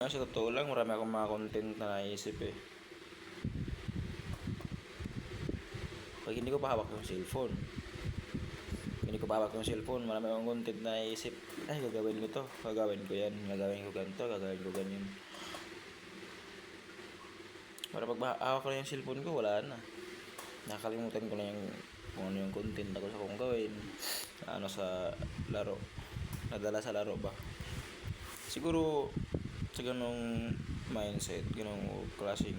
Sa totoo lang, marami akong mga content na naisip eh. Pag hindi ko pa hawak yung cellphone, marami akong content na naisip. Ay, gagawin ko to, gagawin ko yan, gagawin ko ganito, gagawin ko ganyan. Para pag hawak ko na yung cellphone ko, wala na. Nakalimutan ko na yung kung ano yung content na gusto kong gawin. Ano sa laro, nadala sa laro ba. Siguro sa ganong mindset, ganong klaseng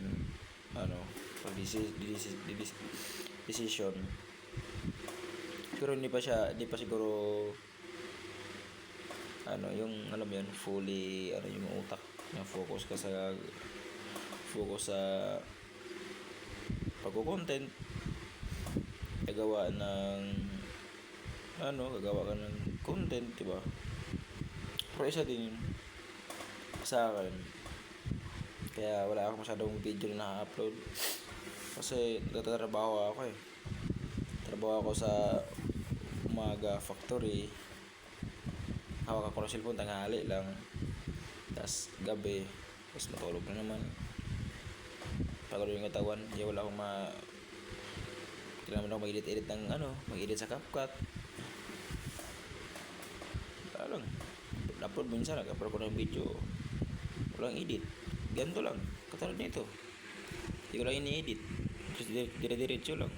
decision, pero hindi pa siguro yung alam yan, fully yung utak na focus sa pagko-content, gagawa ka ng content, diba? Pero isa din yun sa akin, kaya wala akong masyadong video na na-upload kasi nagtatrabaho ako eh. Trabaho ako sa umaga factory, hawak ako ng cellphone tanghali lang, tas gabi, tas matulog na naman. Pagod yung katawan, kaya wala akong kailangan ako mag-edit ng mag-edit sa CapCut. Wala lang, upload minsan, nag-upload ko ng video, walang edit, ganito lang, katulad nito, hindi ko lang ini-edit, just dire-diretso lang.